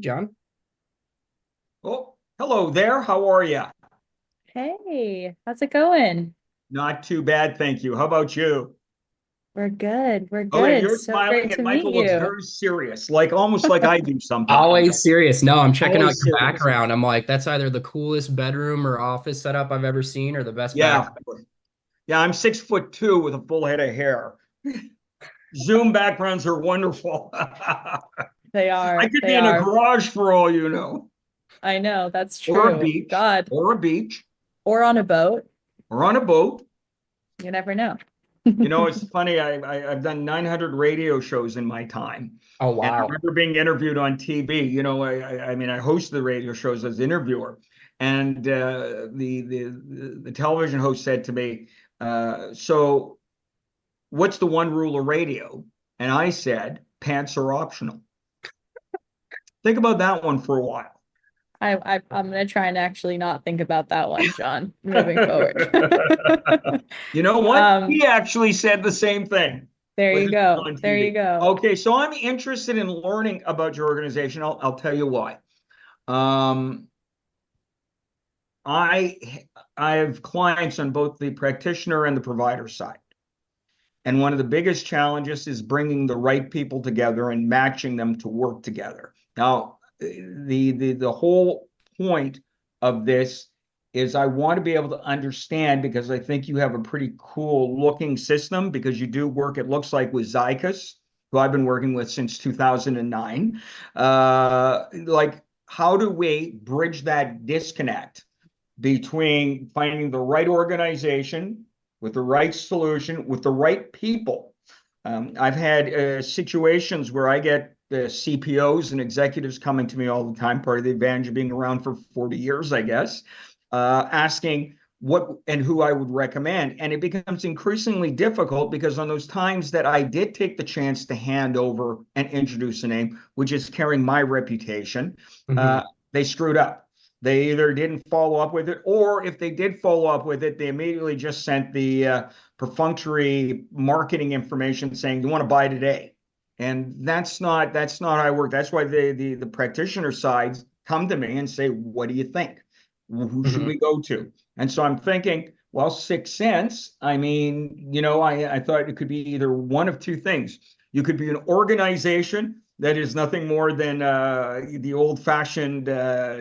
John. Oh, hello there. How are you? Hey, how's it going? Not too bad, thank you. How about you? We're good. We're Okay, good. you're So smiling great and to meet Michael looks you. very serious, like almost like I do sometimes. Always serious. No, I'm checking out Always your serious. background. I'm like, that's either the coolest bedroom or office setup I've ever seen or the best back. Yeah. Yeah, I'm 6'2" with a full head of hair. Zoom backgrounds are wonderful. I They are. could They be in a are. garage for all you know, I know, that's or a true. beach, God. or a beach, Or on a boat. or on a boat. You never know. You know, it's funny. I've done 900 radio shows in my time, Oh, and I wow. remember being interviewed on TV. You know, I mean, I hosted the radio shows as interviewer, and the television host said to me, "So, what's the one rule of radio?" And I said, "Pants are optional." Think about that one for a while. I'm gonna try and actually not think about that one, John, moving forward. You know what? Um, He actually said the same thing there when you he was go. on There you TV. go. Okay, so I'm interested in learning about your organization. I'll tell you why. Um, I I have clients on both the practitioner and the provider side. And one of the biggest challenges is bringing the right people together and matching them to work together. Now, the whole point of this is I want to be able to understand because I think you have a pretty cool looking system because you do work, it looks like, with Zycus, who I've been working with since 2009. Like, how do we bridge that disconnect between finding the right organization with the right solution with the right people? I've had situations where I get CPOs and executives coming to me all the time, part of the advantage of being around for 40 years, I guess, asking what and who I would recommend. And it becomes increasingly difficult because on those times that I did take the chance to hand over and introduce a name, which is carrying my reputation, Mhm. uh, they screwed up. They either didn't follow up with it, or if they did follow up with it, they immediately just sent the perfunctory marketing information saying you want to buy today. And that's not how I work. That's why the practitioner sides come to me and say, what do you think? Who should Mhm. we go to? And so I'm thinking, well, 6 cents. I mean, I thought it could be either one of two things. You could be an organization that is nothing more than the old-fashioned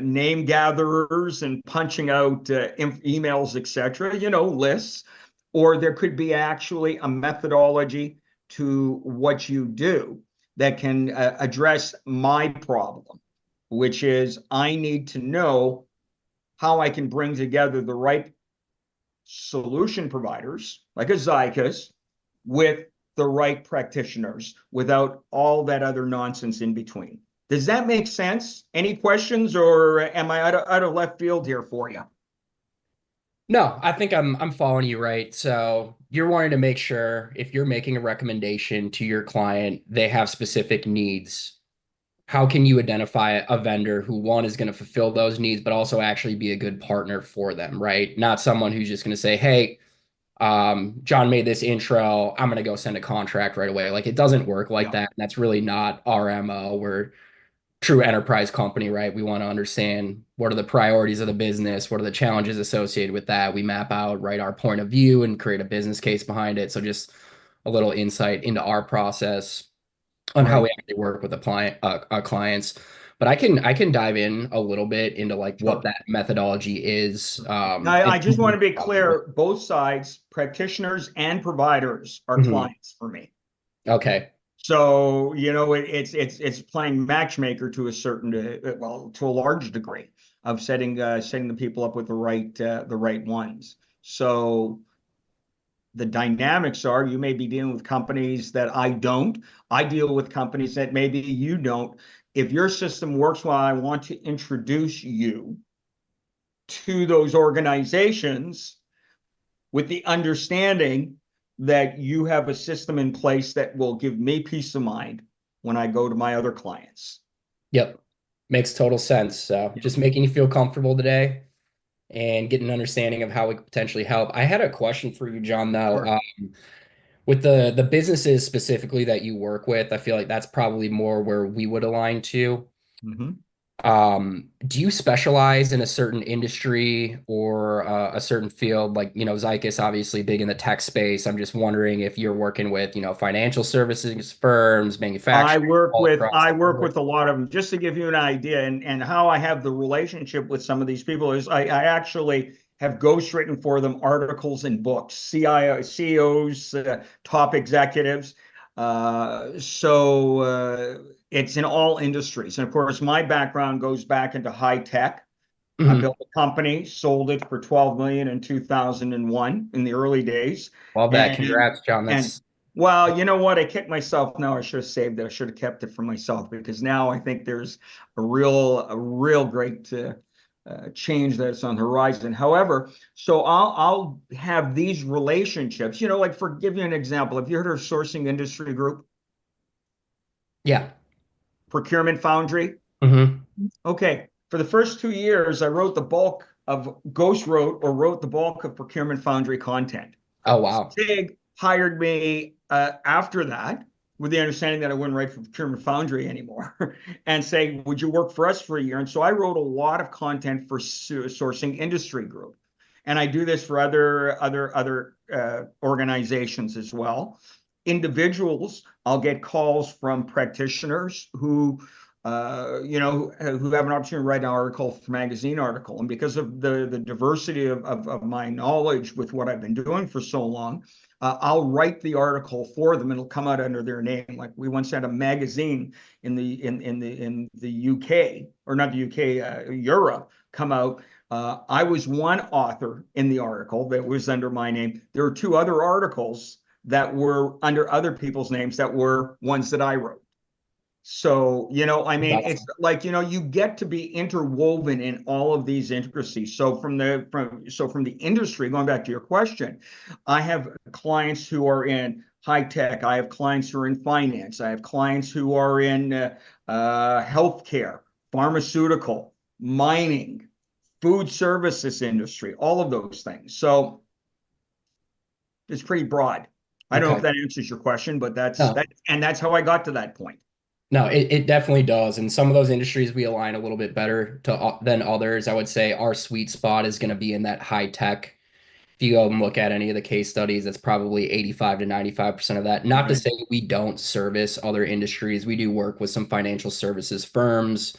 name gatherers and punching out emails, etc. Lists, or there could be actually a methodology to what you do that can address my problem, which is I need to know how I can bring together the right solution providers like a Zycus with the right practitioners without all that other nonsense in between. Does that make sense? Any questions, or am I out of left field here for you? No, I think I'm following you right. So you're wanting to make sure if you're making a recommendation to your client, they have specific needs. How can you identify a vendor who one is going to fulfill those needs, but also actually be a good partner for them, right? Not someone who's just going to say, "Hey, John made this intro. I'm going to go send a contract right away." Like it doesn't work like Yeah. that. That's really not our MO. We're true enterprise company, right? We want to understand what are the priorities of the business, what are the challenges associated with that. We map out, right, our point of view and create a business case behind it. So just a little insight into our process on how we Right. actually work with the client, our clients. But I can dive in a little bit into like what Sure. that methodology is. I just want to be clear, both sides, practitioners and providers, are Mhm. clients for me. Okay. So, it's playing matchmaker to a certain, well, to a large degree of setting the people up with the right ones. So the dynamics are you may be dealing with companies that I don't. I deal with companies that maybe you don't. If your system works well, I want to introduce you to those organizations with the understanding that you have a system in place that will give me peace of mind when I go to my other clients. Yep. Makes total sense. So Yeah. just making you feel comfortable today and get an understanding of how we could potentially help. I had a question for you, John, though. Sure. With the businesses specifically that you work with, I feel like that's probably more where we would align to. Mhm. Do you specialize in a certain industry or a certain field? Like, Zycus obviously big in the tech space. I'm just wondering if you're working with, financial services firms, manufacturing, all across I the work board. with a lot of them. Just to give you an idea, and how I have the relationship with some of these people is I actually have ghostwritten for them articles and books, CEOs, top executives. It's in all industries. And of course, my background goes back into high tech. I Mhm. built a company, sold it for 12 million in 2001 in the early days. Love that. And Congrats, John. and That's well, you know what? I kicked myself. No, I should have saved it. I should have kept it for myself, because now I think there's a real great change that's on the horizon. However, so I'll have these relationships. Like, for give you an example, have you heard of Sourcing Industry Group, yeah. Procurement Foundry? Hmm. Okay. For the first 2 years, I wrote the bulk of Ghost wrote or wrote the bulk of Procurement Foundry content. Oh, wow. Sig hired me after that, with the understanding that I wouldn't write for Procurement Foundry anymore, and say, "Would you work for us for a year?" And so I wrote a lot of content for Sourcing Industry Group, and I do this for other organizations as well. Individuals, I'll get calls from practitioners who have an opportunity to write an article for magazine article. And because of the diversity of my knowledge with what I've been doing for so long, I'll write the article for them. It'll come out under their name. Like, we once had a magazine in the UK, or not the UK, Europe, come out. I was one author in the article that was under my name. There were two other articles that were under other people's names that were ones that I wrote. So, I mean, it's Awesome. like, you get to be interwoven in all of these intricacies. So from the industry, going back to your question, I have clients who are in high tech. I have clients who are in finance. I have clients who are in healthcare, pharmaceutical, mining, food services industry, all of those things. So it's pretty broad. I don't know if Okay. that answers your question, but No. that's how I got to that point. No, it definitely does. And some of those industries we align a little bit better to than others. I would say our sweet spot is going to be in that high tech. If you go and look at any of the case studies, it's probably 85 to 95% of that. Not to Okay. say we don't service other industries. We do work with some financial services firms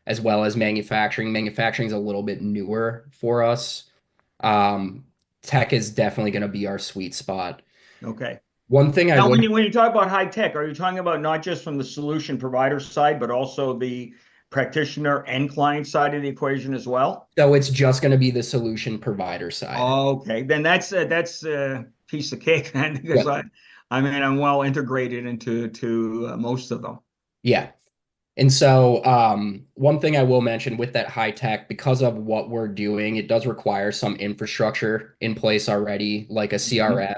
as well as manufacturing. Manufacturing is a little bit newer for us. Um, Tech is definitely going to be our sweet spot. Okay. One thing I Now, when would you talk about high tech, are you talking about not just from the solution provider side, but also the practitioner and client side of the equation as well? So it's just going to be the solution provider side. Okay, then that's a piece of cake, then, because Yep. I mean, I'm well integrated into to most of them. Yeah. And so, one thing I will mention with that high tech, because of what we're doing, it does require some infrastructure in place already, like a Mhm. CRM.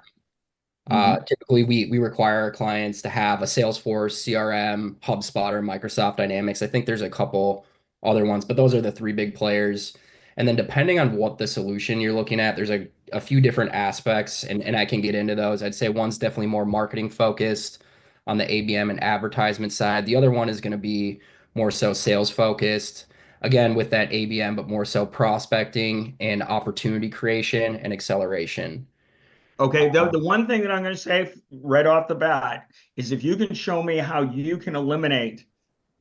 Mhm. Typically, we require our clients to have a Salesforce, CRM, HubSpot, or Microsoft Dynamics. I think there's a couple other ones, but those are the three big players. And then depending on what the solution you're looking at, there's a few different aspects, and I can get into those. I'd say one's definitely more marketing focused on the ABM and advertisement side. The other one is going to be more so sales focused, again, with that ABM, but more so prospecting and opportunity creation and acceleration. Okay, the one thing that I'm going to say right off the bat is, if you can show me how you can eliminate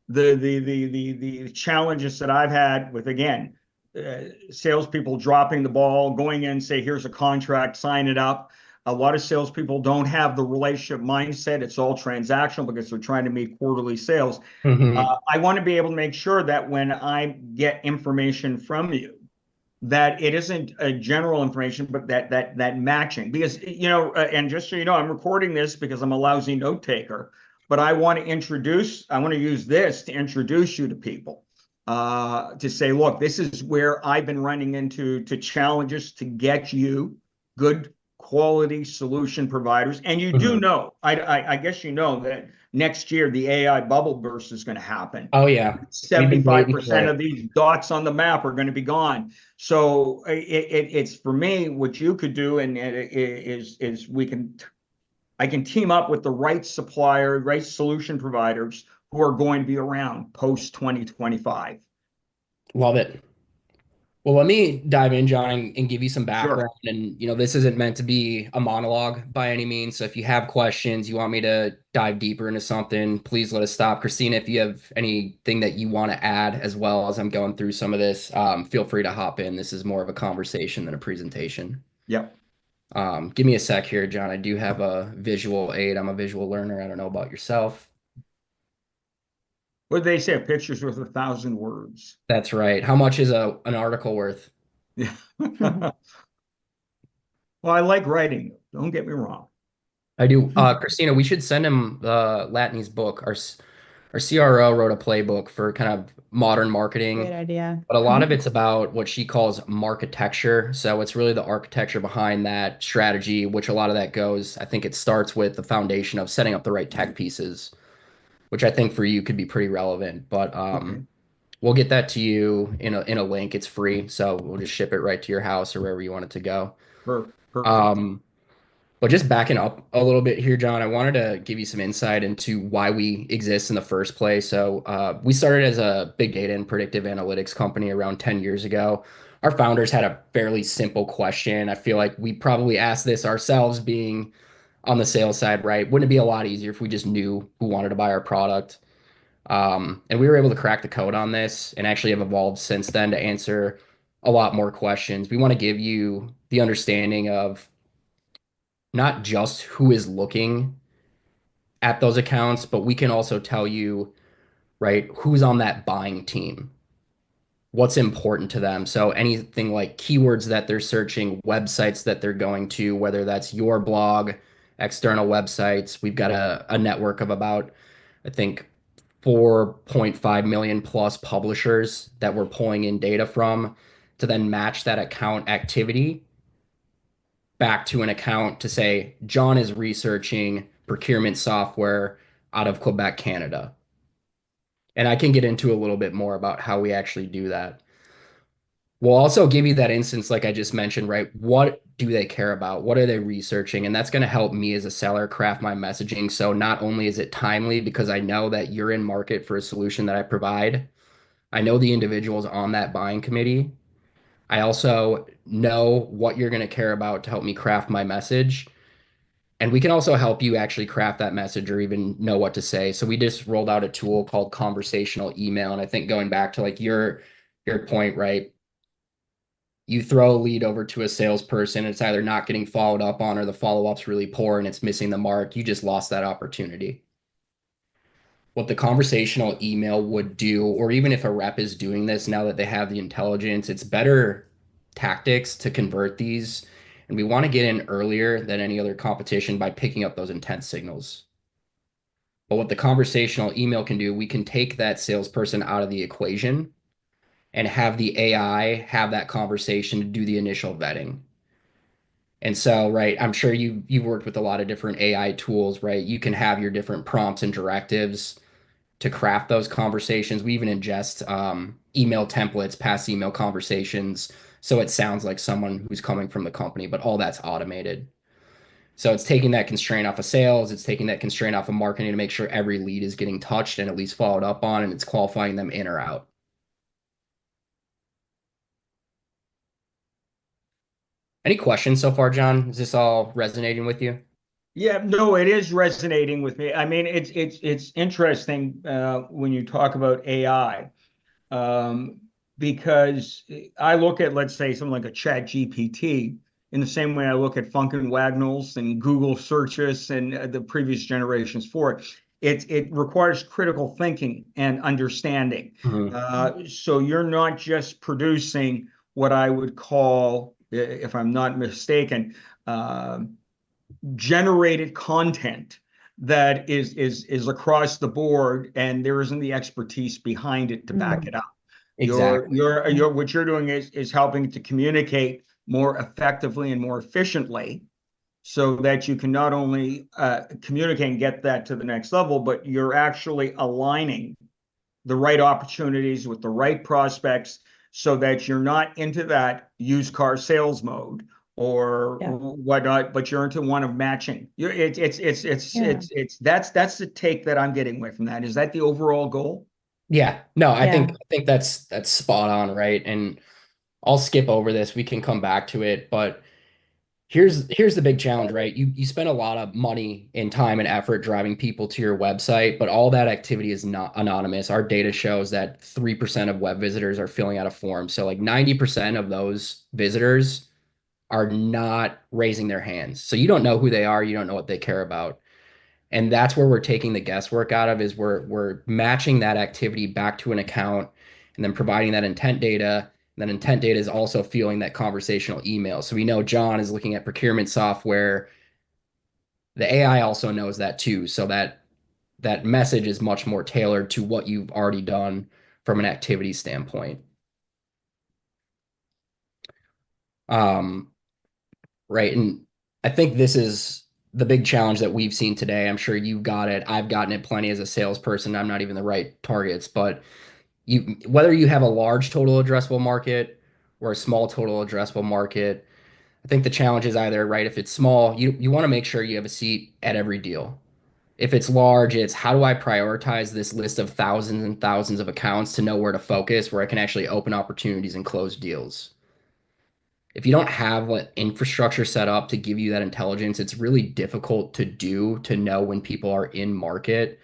the challenges that I've had with, again, salespeople dropping the ball, going in, say, here's a contract, sign it up. A lot of salespeople don't have the relationship mindset. It's all transactional because they're trying to meet quarterly sales. Mhm. I want to be able to make sure that when I get information from you, that it isn't a general information, but that matching. Because, and just so you know, I'm recording this because I'm a lousy note taker, but I want to use this to introduce you to people, to say, look, this is where I've been running into challenges to get you good quality solution providers. And you do know, I guess you know that next year the AI bubble burst is going to happen. Oh yeah, we've been waiting for 75% it. of these dots on the map are going to be gone. So it's for me, what you could do and is I can team up with the right supplier, right solution providers who are going to be around post 2025. Love it. Well, let me dive in, John, and give you some Sure. background. And, this isn't meant to be a monologue by any means. So if you have questions, you want me to dive deeper into something, please let us stop. Christina, if you have anything that you want to add as well as I'm going through some of this, feel free to hop in. This is more of a conversation than a presentation. Yep. Give me a sec here, John. I do have a visual aid. I'm a visual learner. I don't know about yourself. What do they say? A picture's worth 1,000 words. That's right. How much is an article worth? Yeah. Well, I like writing. Don't get me wrong. I do. Christina, we should send him Latney's book. Our CRO wrote a playbook for kind of modern Great marketing, idea. but a lot of it's about what she calls marketecture. So it's really the architecture behind that strategy, which a lot of that goes, I think it starts with the foundation of setting up the right tech pieces, which I think for you could be pretty relevant. But Okay. we'll get that to you in a link. It's free, so we'll just ship it right to your house or wherever you want it to go. Perfect. Um, but just backing up a little bit here, John, I wanted to give you some insight into why we exist in the first place. So, we started as a big data and predictive analytics company around 10 years ago. Our founders had a fairly simple question. I feel like we probably asked this ourselves, being on the sales side, right? Wouldn't it be a lot easier if we just knew who wanted to buy our product? And we were able to crack the code on this and actually have evolved since then to answer a lot more questions. We want to give you the understanding of not just who is looking at those accounts, but we can also tell you, right, who's on that buying team, what's important to them. So anything like keywords that they're searching, websites that they're going to, whether that's your blog, external websites. We've got a network of about, I think, 4.5 million plus publishers that we're pulling in data from to then match that account activity back to an account to say, John is researching procurement software out of Quebec, Canada. And I can get into a little bit more about how we actually do that. We'll also give you that instance, like I just mentioned, right? What do they care about? What are they researching? And that's going to help me as a seller craft my messaging. So not only is it timely because I know that you're in market for a solution that I provide, I know the individuals on that buying committee. I also know what you're going to care about to help me craft my message. And we can also help you actually craft that message or even know what to say. So we just rolled out a tool called conversational email. And I think going back to like your point, right? You throw a lead over to a salesperson, it's either not getting followed up on or the follow-up's really poor and it's missing the mark. You just lost that opportunity. What the conversational email would do, or even if a rep is doing this now that they have the intelligence, it's better tactics to convert these. And we want to get in earlier than any other competition by picking up those intent signals. But what the conversational email can do, we can take that salesperson out of the equation and have the AI have that conversation to do the initial vetting. And so, right, I'm sure you've worked with a lot of different AI tools, right? You can have your different prompts and directives to craft those conversations. We even ingest email templates, past email conversations, so it sounds like someone who's coming from the company, but all that's automated. So it's taking that constraint off of sales, it's taking that constraint off of marketing to make sure every lead is getting touched and at least followed up on, and it's qualifying them in or out. Any questions so far, John? Is this all resonating with you? Yeah, no, it is resonating with me. I mean, it's interesting when you talk about AI, um, because I look at, let's say, something like a Chat GPT in the same way I look at Funkin' Wagnalls and Google searches and the previous generations for it. It requires critical thinking and understanding. Mhm. So you're not just producing what I would call, if I'm not mistaken, generated content that is across the board, and there isn't the expertise behind it to back it up. Exactly. What you're doing is helping to communicate more effectively and more efficiently, so that you can not only communicate and get that to the next level, but you're actually aligning the right opportunities with the right prospects so that you're not into that used car sales mode or Yeah. whatnot, but you're into one of matching. Yeah. That's the take that I'm getting away from that. Is that the overall goal? Yeah, no, Yeah. I think that's spot on, right? And I'll skip over this. We can come back to it, but here's the big challenge, right? You spend a lot of money and time and effort driving people to your website, but all that activity is not anonymous. Our data shows that 3% of web visitors are filling out a form. So like 90% of those visitors are not raising their hands. So you don't know who they are, you don't know what they care about. And that's where we're taking the guesswork out of is we're matching that activity back to an account and then providing that intent data. And then intent data is also fueling that conversational email. So we know John is looking at procurement software. The AI also knows that too. So that message is much more tailored to what you've already done from an activity standpoint. Um, right. And I think this is the big challenge that we've seen today. I'm sure you've got it. I've gotten it plenty as a salesperson. I'm not even the right targets, but you whether you have a large total addressable market or a small total addressable market, I think the challenge is either, right, if it's small, you want to make sure you have a seat at every deal. If it's large, it's how do I prioritize this list of thousands and thousands of accounts to know where to focus, where I can actually open opportunities and close deals. If you don't have what infrastructure set up to give you that intelligence, it's really difficult to do to know when people are in market.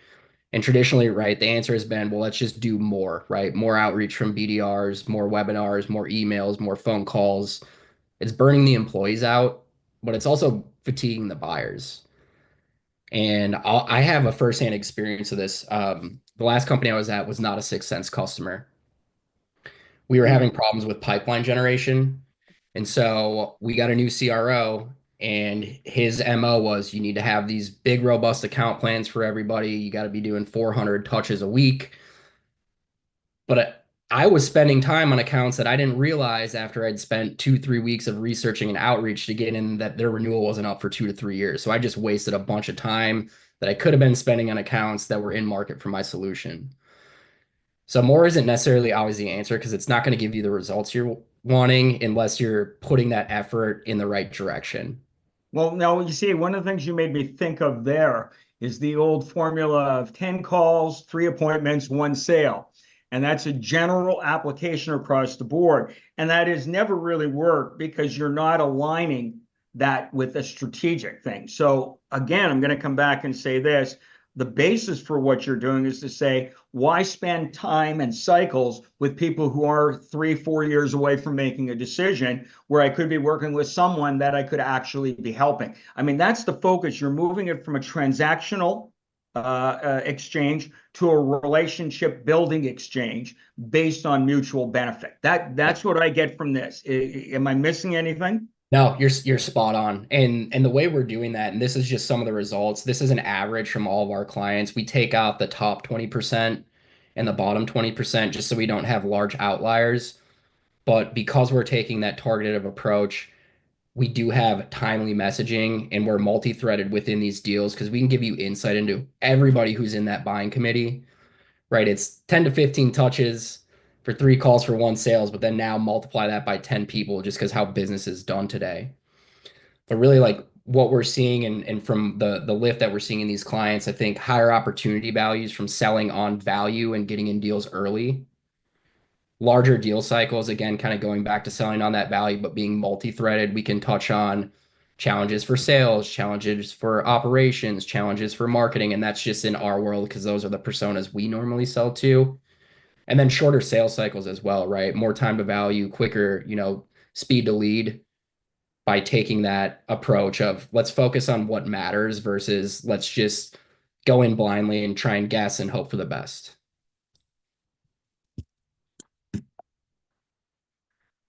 And traditionally, right, the answer has been, well, let's just do more, right? More outreach from BDRs, more webinars, more emails, more phone calls. It's burning the employees out, but it's also fatiguing the buyers. And I have a firsthand experience of this. The last company I was at was not a 6 Sense customer. We were having problems with pipeline generation. And so we got a new CRO, and his MO was you need to have these big, robust account plans for everybody. You got to be doing 400 touches a week. But I was spending time on accounts that I didn't realize after I'd spent 2, 3 weeks of researching and outreach to get in that their renewal wasn't up for 2 to 3 years. So I just wasted a bunch of time that I could have been spending on accounts that were in market for my solution. So more isn't necessarily always the answer because it's not going to give you the results you're wanting unless you're putting that effort in the right direction. Well, now you see, one of the things you made me think of there is the old formula of 10 calls, 3 appointments, 1 sale. And that's a general application across the board. And that has never really worked because you're not aligning that with a strategic thing. So again, I'm going to come back and say this. The basis for what you're doing is to say, why spend time and cycles with people who are 3, 4 years away from making a decision where I could be working with someone that I could actually be helping? I mean, that's the focus. You're moving it from a transactional exchange to a relationship building exchange based on mutual benefit. That's what I get from this. Am I missing anything? No, you're spot on. And the way we're doing that, and this is just some of the results, this is an average from all of our clients. We take out the top 20% and the bottom 20% just so we don't have large outliers. But because we're taking that targeted approach, we do have timely messaging and we're multi-threaded within these deals because we can give you insight into everybody who's in that buying committee, right? It's 10 to 15 touches for 3 calls for 1 sales, but then now multiply that by 10 people just because how business is done today. But really like what we're seeing and from the lift that we're seeing in these clients, I think higher opportunity values from selling on value and getting in deals early, larger deal cycles, again, kind of going back to selling on that value, but being multi-threaded. We can touch on challenges for sales, challenges for operations, challenges for marketing. And that's just in our world because those are the personas we normally sell to. And then shorter sales cycles as well, right? More time to value, quicker, speed to lead by taking that approach of let's focus on what matters versus let's just go in blindly and try and guess and hope for the best.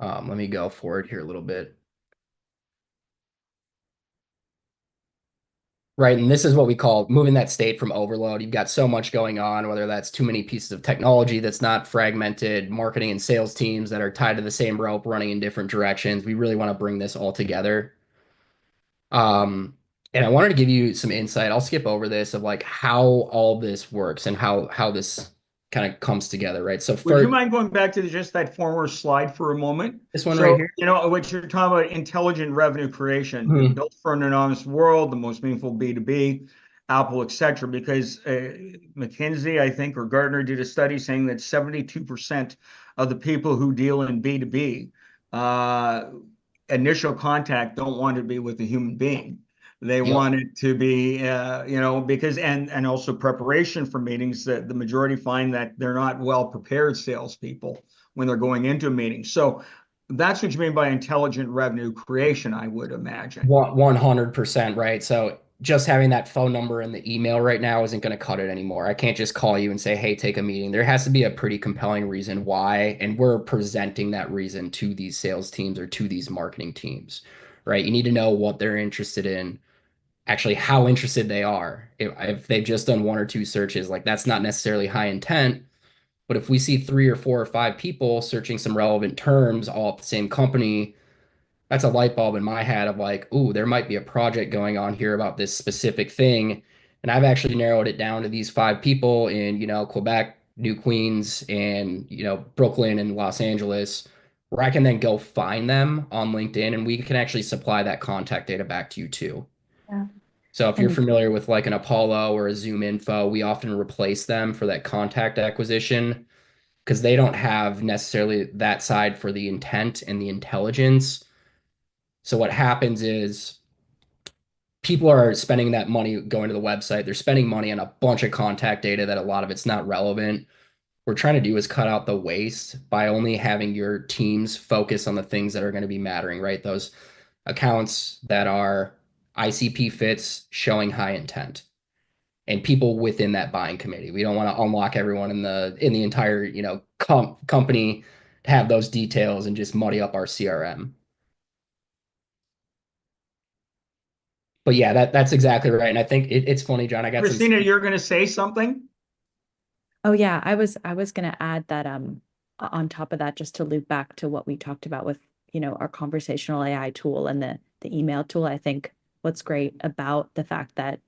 Let me go forward here a little bit. Right. And this is what we call moving that state from overload. You've got so much going on, whether that's too many pieces of technology that's not fragmented, marketing and sales teams that are tied to the same rope running in different directions. We really want to bring this all together. Um, and I wanted to give you some insight. I'll skip over this of like how all this works and how this kind of comes together, right? So Would you first, mind going back to just that former slide for a moment? this one right So, here. what you're talking about, intelligent revenue creation, Mhm. built for an anonymous world, the most meaningful B2B, Apple, et cetera. Because McKinsey, I think, or Gartner did a study saying that 72% of the people who deal in B2B, uh, initial contact don't want to be with a human being. They Yep. want it to be, because and also preparation for meetings. That the majority find that they're not well prepared salespeople when they're going into a meeting. So that's what you mean by intelligent revenue creation, I would imagine. 100%, right? So just having that phone number and the email right now isn't going to cut it anymore. I can't just call you and say, "Hey, take a meeting." There has to be a pretty compelling reason why, and we're presenting that reason to these sales teams or to these marketing teams, right? You need to know what they're interested in, actually how interested they are. If they've just done one or two searches, like that's not necessarily high intent. But if we see three or four or five people searching some relevant terms all at the same company, that's a light bulb in my head of like, ooh, there might be a project going on here about this specific thing. And I've actually narrowed it down to these five people in, Quebec, New Queens, and, Brooklyn and Los Angeles, where I can then go find them on LinkedIn and we can actually supply that contact data back to you too. Yeah. So if you're And familiar with like an Apollo or a Zoom Info, we often replace them for that contact acquisition because they don't have necessarily that side for the intent and the intelligence. So what happens is people are spending that money going to the website. They're spending money on a bunch of contact data that a lot of it's not relevant. What we're trying to do is cut out the waste by only having your teams focus on the things that are going to be mattering, right? Those accounts that are ICP fits showing high intent and people within that buying committee. We don't want to unlock everyone in the entire, company to have those details and just muddy up our CRM. But yeah, that's exactly right. And I think it's funny, John. I got some. Christina, you're going to say something? oh yeah, I was gonna add that on top of that, just to loop back to what we talked about with, our conversational AI tool and the email tool. I think what's great about the fact that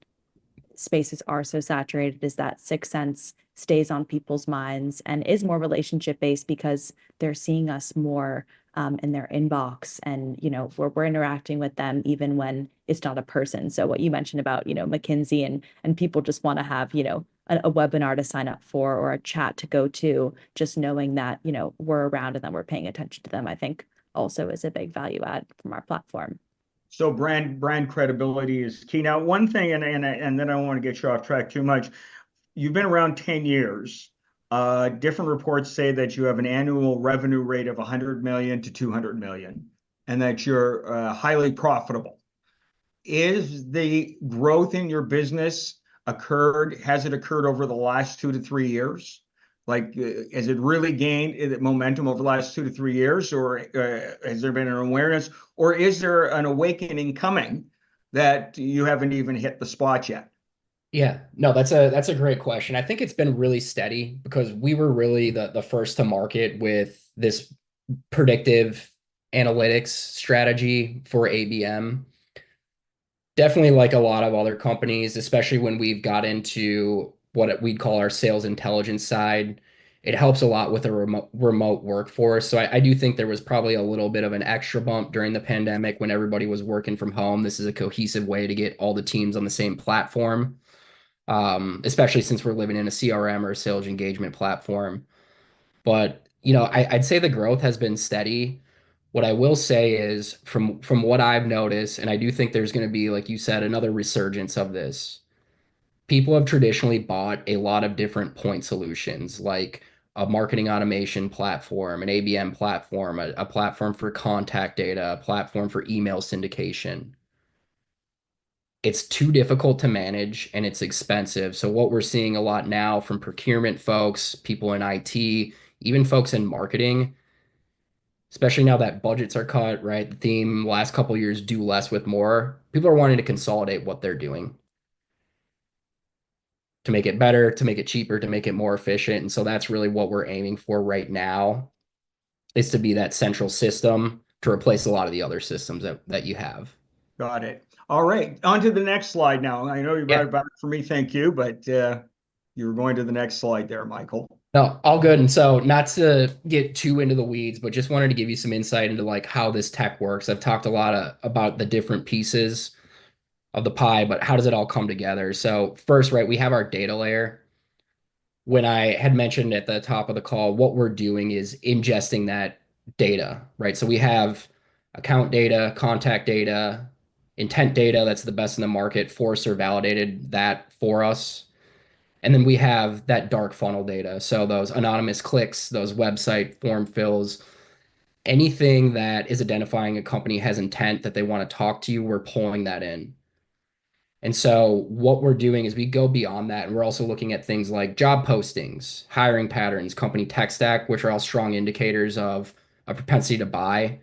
spaces are so saturated is that Sixth Sense stays on people's minds and is more relationship based because they're seeing us more in their inbox, and we're interacting with them even when it's not a person. So what you mentioned about McKinsey and people just want to have a webinar to sign up for or a chat to go to, just knowing that we're around and that we're paying attention to them, I think also is a big value add from our platform. So brand credibility is key. Now, one thing, and then I don't want to get you off track too much. You've been around 10 years. Different reports say that you have an annual revenue rate of 100 million to 200 million, and that you're highly profitable. Is the growth in your business has it occurred over the last 2 to 3 years? Like, has it really gained momentum over the last 2 to 3 years, or has there been an awareness, or is there an awakening coming that you haven't even hit the spot yet? Yeah, no, that's a great question. I think it's been really steady because we were really the first to market with this predictive analytics strategy for ABM. Definitely like a lot of other companies, especially when we've got into what we'd call our sales intelligence side. It helps a lot with a remote workforce. So I do think there was probably a little bit of an extra bump during the pandemic when everybody was working from home. This is a cohesive way to get all the teams on the same platform, especially since we're living in a CRM or a sales engagement platform. But I'd say the growth has been steady. What I will say is from what I've noticed, and I do think there's going to be, like you said, another resurgence of this. People have traditionally bought a lot of different point solutions, like a marketing automation platform, an ABM platform, a platform for contact data, a platform for email syndication. It's too difficult to manage and it's expensive. So what we're seeing a lot now from procurement folks, people in IT, even folks in marketing, especially now that budgets are cut, right? The theme last couple of years, do less with more. People are wanting to consolidate what they're doing to make it better, to make it cheaper, to make it more efficient. And so that's really what we're aiming for right now, is to be that central system to replace a lot of the other systems that you have. Got it. All right, on to the next slide now. I know you brought Yeah. it back for me, thank you, but you were going to the next slide there, Michael. No, all good. And so not to get too into the weeds, but just wanted to give you some insight into like how this tech works. I've talked a lot about the different pieces of the pie, but how does it all come together? So first, right, we have our data layer. When I had mentioned at the top of the call, what we're doing is ingesting that data, right? So we have account data, contact data, intent data that's the best in the market. Forrester validated that for us. And then we have that dark funnel data. So those anonymous clicks, those website form fills, anything that is identifying a company has intent that they want to talk to you, we're pulling that in. And so what we're doing is we go beyond that and we're also looking at things like job postings, hiring patterns, company tech stack, which are all strong indicators of a propensity to buy,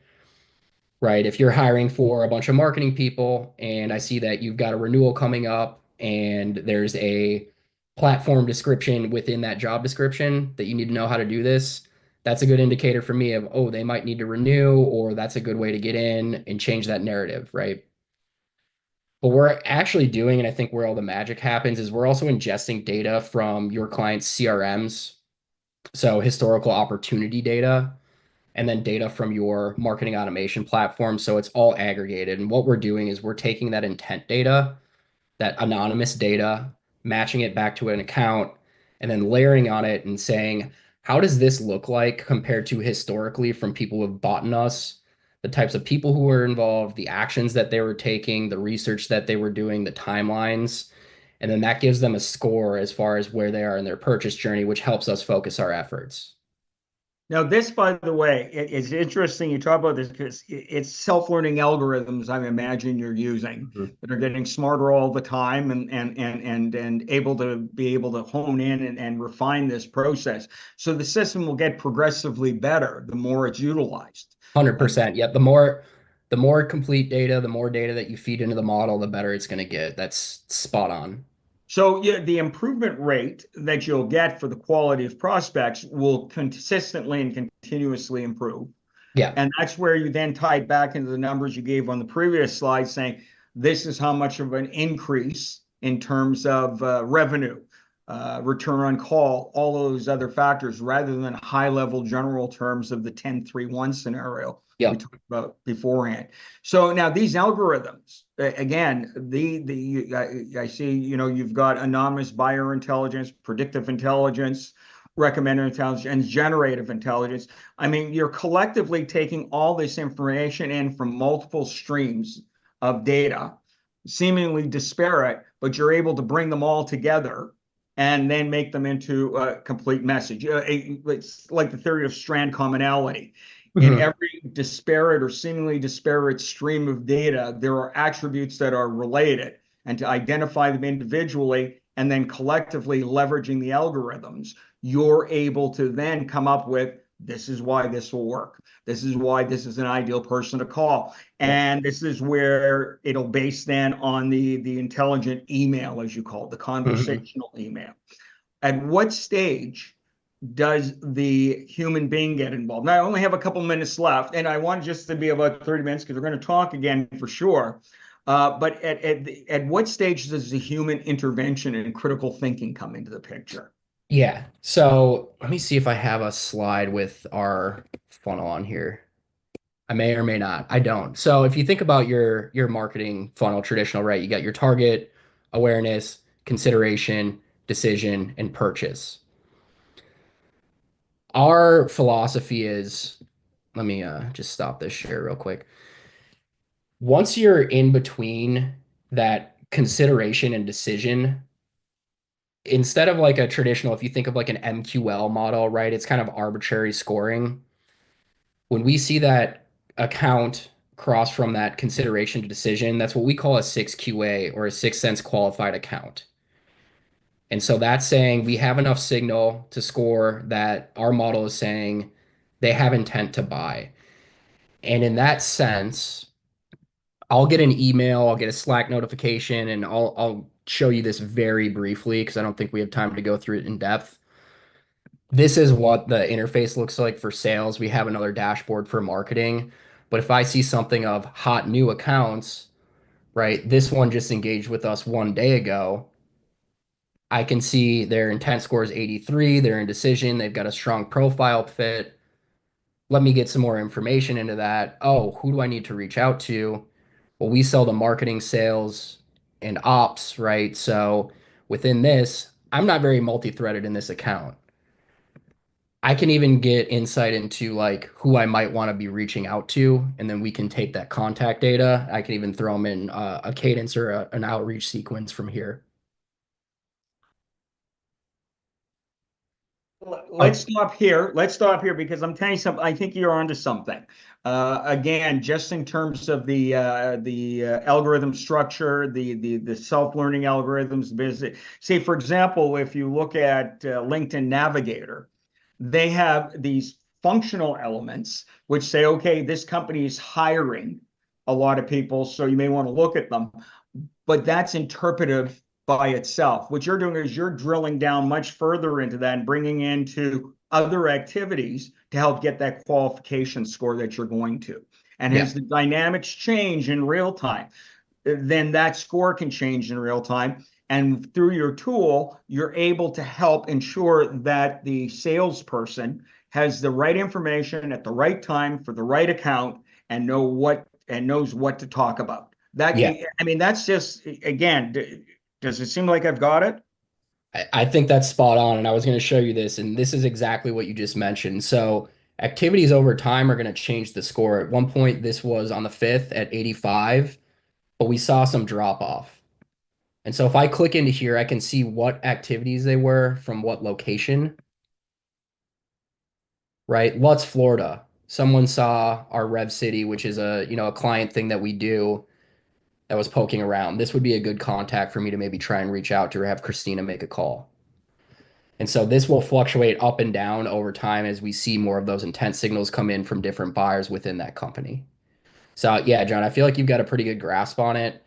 right? If you're hiring for a bunch of marketing people and I see that you've got a renewal coming up and there's a platform description within that job description that you need to know how to do this, that's a good indicator for me of, oh, they might need to renew, or that's a good way to get in and change that narrative, right? But we're actually doing, and I think where all the magic happens is we're also ingesting data from your client's CRMs, so historical opportunity data, and then data from your marketing automation platform. So it's all aggregated. And what we're doing is we're taking that intent data, that anonymous data, matching it back to an account, and then layering on it and saying, how does this look like compared to historically from people who have bought in us, the types of people who were involved, the actions that they were taking, the research that they were doing, the timelines. And then that gives them a score as far as where they are in their purchase journey, which helps us focus our efforts. Now, this, by the way, it's interesting you talk about this because it's self-learning algorithms I imagine you're using Mhm. that are getting smarter all the time and able to hone in and refine this process. So the system will get progressively better the more it's utilized. Uh, 100%. Yep. The more complete data, the more data that you feed into the model, the better it's going to get. That's spot on. So yeah, the improvement rate that you'll get for the quality of prospects will consistently and continuously improve. Yeah. And that's where you then tie it back into the numbers you gave on the previous slide saying this is how much of an increase in terms of revenue, return on call, all those other factors, rather than high level general terms of the 10-3-1 scenario we Yep. talked about beforehand. So now these algorithms, again, I see, you've got anonymous buyer intelligence, predictive intelligence, recommender intelligence, and generative intelligence. I mean, you're collectively taking all this information in from multiple streams of data, seemingly disparate, but you're able to bring them all together and then make them into a complete message. It's like the theory of strand commonality. In Mhm. every disparate or seemingly disparate stream of data, there are attributes that are related. And to identify them individually and then collectively leveraging the algorithms, you're able to then come up with this is why this will work. This is why this is an ideal person to call. Yep. And this is where it'll base then on the intelligent email, as you call it, the Mhm. conversational email. At what stage does the human being get involved? Now, I only have a couple minutes left, and I want just to be about 30 minutes because we're going to talk again for sure. But at what stage does the human intervention and critical thinking come into the picture? Yeah. So let me see if I have a slide with our funnel on here. I may or may not. I don't. So if you think about your marketing funnel, traditional, right? You got your target, awareness, consideration, decision, and purchase. Our philosophy is, let me just stop this share real quick. Once you're in between that consideration and decision, instead of like a traditional, if you think of like an MQL model, right? It's kind of arbitrary scoring. When we see that account cross from that consideration to decision, that's what we call a 6QA or a 6 cents qualified account. And so that's saying we have enough signal to score that our model is saying they have intent to buy. And in that sense, I'll get an email, I'll get a Slack notification, and I'll show you this very briefly because I don't think we have time to go through it in depth. This is what the interface looks like for sales. We have another dashboard for marketing. But if I see something of hot new accounts, right? This one just engaged with us 1 day ago. I can see their intent score is 83, their indecision, they've got a strong profile fit. Let me get some more information into that. Oh, who do I need to reach out to? Well, we sell to marketing, sales, and ops, right? So within this, I'm not very multi-threaded in this account. I can even get insight into like who I might want to be reaching out to, and then we can take that contact data. I can even throw them in a cadence or an outreach sequence from here. Let's stop here. Let's stop here because I'm telling you something. I think you're onto something. Again, just in terms of the algorithm structure, the self-learning algorithms, business. Say, for example, if you look at LinkedIn Navigator, they have these functional elements which say, okay, this company is hiring a lot of people, so you may want to look at them, but that's interpretive by itself. What you're doing is you're drilling down much further into that and bringing into other activities to help get that qualification score that you're going to. And Yeah. as the dynamics change in real time, then that score can change in real time. And through your tool, you're able to help ensure that the salesperson has the right information at the right time for the right account and knows what to talk about. That Yeah. I mean, that's just again, does it seem like I've got it? I think that's spot on. And I was going to show you this, and this is exactly what you just mentioned. So activities over time are going to change the score. At one point, this was on the fifth at 85, but we saw some drop off. And so if I click into here, I can see what activities they were from what location, right? Lutz, Florida. Someone saw our Rev City, which is a client thing that we do that was poking around. This would be a good contact for me to maybe try and reach out to or have Christina make a call. And so this will fluctuate up and down over time as we see more of those intent signals come in from different buyers within that company. So yeah, John, I feel like you've got a pretty good grasp on it.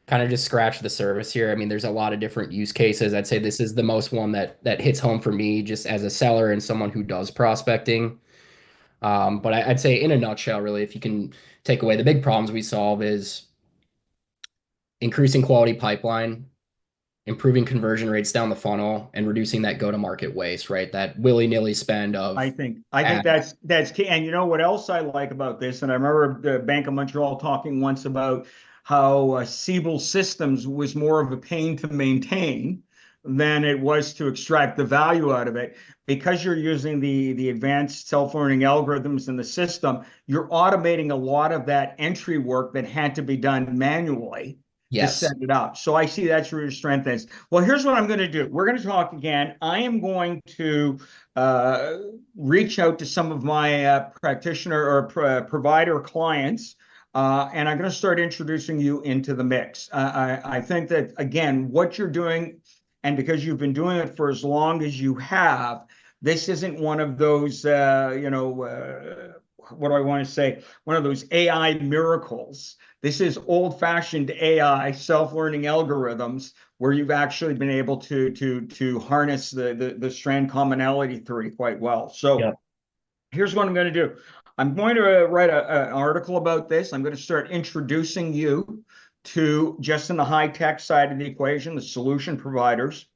Kind of just scratch the surface here. I mean, there's a lot of different use cases. I'd say this is the most one that hits home for me just as a seller and someone who does prospecting. But I'd say in a nutshell, really, if you can take away the big problems we solve is increasing quality pipeline, improving conversion rates down the funnel, and reducing that go-to-market waste, right? That willy-nilly spend of I think ads. that's key. And you know what else I like about this? And I remember the Bank of Montreal talking once about how Siebel Systems was more of a pain to maintain than it was to extract the value out of it. Because you're using the advanced self-learning algorithms in the system, you're automating a lot of that entry work that had to be done manually to set Yes. it up. So I see that's where your strength is. Well, here's what I'm going to do. We're going to talk again. I am going to uh, reach out to some of my practitioner or provider clients, and I'm going to start introducing you into the mix. I think that, again, what you're doing, and because you've been doing it for as long as you have, this isn't one of those, what do I want to say? One of those AI miracles. This is old-fashioned AI, self-learning algorithms where you've actually been able to harness the strand commonality theory quite well. So Yep. here's what I'm going to do. I'm going to write an article about this. I'm going to start introducing you to just in the high tech side of the equation, the solution providers.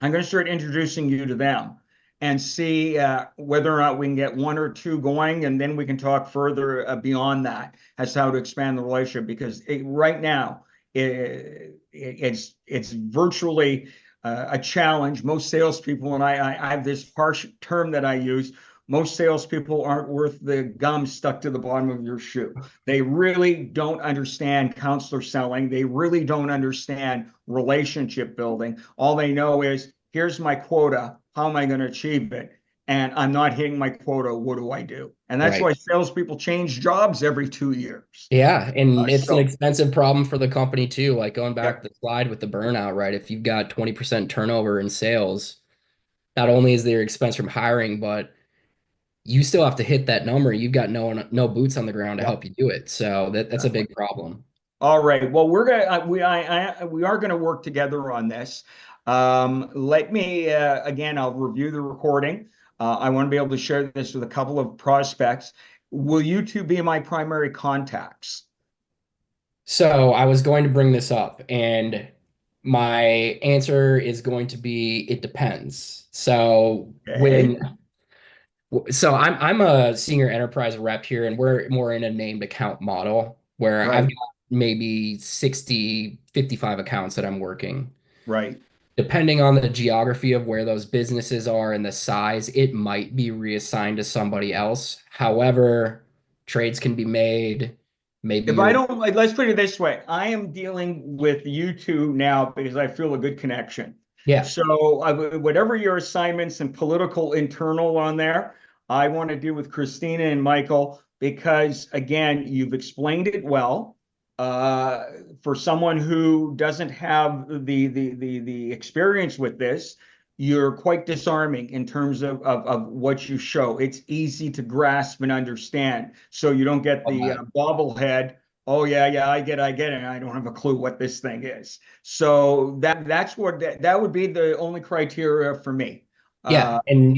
I'm going to start introducing you to them and see whether or not we can get one or two going, and then we can talk further beyond that as to how to expand the relationship. Because right now, it's virtually a challenge. Most salespeople, and I have this harsh term that I use. Most salespeople aren't worth the gum stuck to the bottom of your shoe. They really don't understand counselor selling. They really don't understand relationship building. All they know is, here's my quota. How am I going to achieve it? And I'm not hitting my quota. What do I do? And that's Right. why salespeople change jobs every 2 years. Yeah, and it's an So, expensive problem for the company too. Like going back yep, to the slide with the burnout, right? If you've got 20% turnover in sales, not only is there expense from hiring, but you still have to hit that number. You've got no boots on the ground to yep, help you do it. So that's a exactly. big problem. All right. Well, we are gonna work together on this. Let me again. I'll review the recording. I want to be able to share this with a couple of prospects. Will you two be my primary contacts? So I was going to bring this up, and my answer is going to be it depends. Okay. So I'm a senior enterprise rep here, and we're more in a named account model where I've Right. got maybe 60, 55 accounts that I'm working. Right. Depending on the geography of where those businesses are and the size, it might be reassigned to somebody else. However, trades can be made. Maybe If I you're, don't, like, let's put it this way, I am dealing with you two now because I feel a good connection. yeah, So whatever your assignments and political internal on there, I want to do with Christina and Michael because again, you've explained it well. Uh, for someone who doesn't have the experience with this, you're quite disarming in terms of what you show. It's easy to grasp and understand, so you don't get the bobblehead. Oh yeah, yeah, I get it. And I don't have a clue what this thing is. So that's what that would be the only criteria for me. yeah. Uh, And,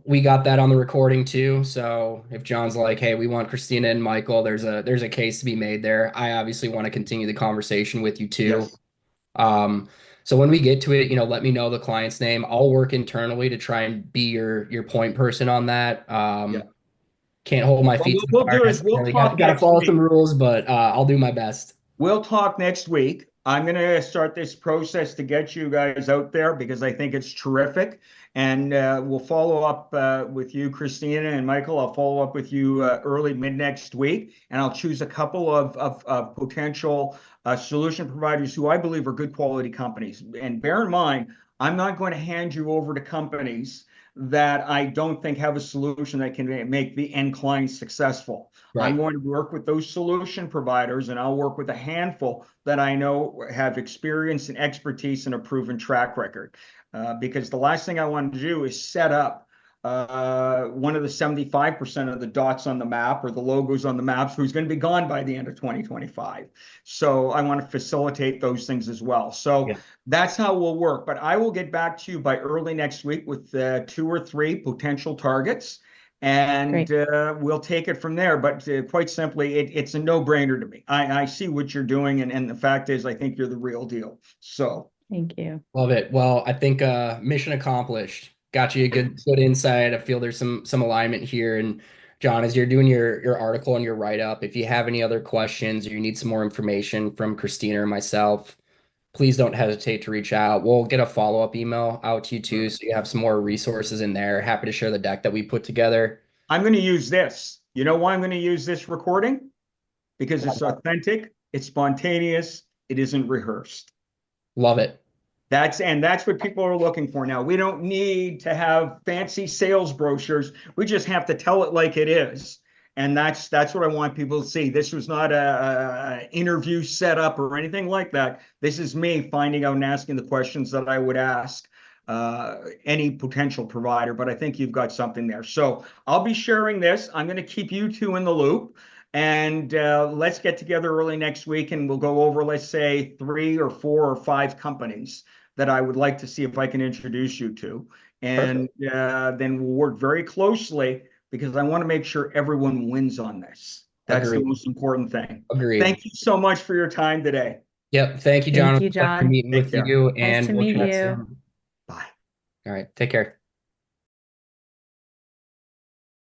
we got that on the recording too. So if John's like, hey, we want Christina and Michael, there's a case to be made there. I obviously want to continue the conversation with you too. yes, Um, so when we get to it, let me know the client's name. I'll work internally to try and be your point person on that. yeah. Can't hold my What feet to the we'll fire do is we'll necessarily. talk Got to next follow some week. rules, but I'll do my best. We'll talk next week. I'm going to start this process to get you guys out there because I think it's terrific. And we'll follow up with you, Christina and Michael. I'll follow up with you early, mid next week, and I'll choose a couple of potential solution providers who I believe are good quality companies. And bear in mind, I'm not going to hand you over to companies that I don't think have a solution that can make the end client successful. I'm Right. going to work with those solution providers, and I'll work with a handful that I know have experience and expertise and a proven track record. Because the last thing I want to do is set up one of the 75% of the dots on the map or the logos on the maps who's going to be gone by the end of 2025. So I want to facilitate those things as well. So Yeah. that's how we'll work. But I will get back to you by early next week with 2 or 3 potential targets, and Great. we'll take it from there. But quite simply, it's a no-brainer to me. I see what you're doing, and the fact is, I think you're the real deal. So Thank you. Love it. Well, I think mission accomplished. Got you a good insight. I feel there's some alignment here. And John, as you're doing your article and your write-up, if you have any other questions or you need some more information from Christina or myself, please don't hesitate to reach out. We'll get a follow-up email out to you too, so you have some more resources in there. Happy to share the deck that we put together. I'm going to use this. You know why I'm going to use this recording? Because it's authentic, it's spontaneous, it isn't rehearsed. Love it. That's what people are looking for now. We don't need to have fancy sales brochures. We just have to tell it like it is. And that's what I want people to see. This was not a interview setup or anything like that. This is me finding out and asking the questions that I would ask any potential provider. But I think you've got something there. So I'll be sharing this. I'm going to keep you two in the loop. And let's get together early next week and we'll go over, let's say, 3 or 4 or 5 companies that I would like to see if I can introduce you to. And Perfect. then we'll work very closely because I want to make sure everyone wins on this. That's the Agreed. most important thing. Agreed. Thank you so much for your time today. Yep. Thank you, John. Thank It was you, a pleasure John. meeting Take with care. you, Nice and to we'll meet chat you. soon. Bye. All right. Take care.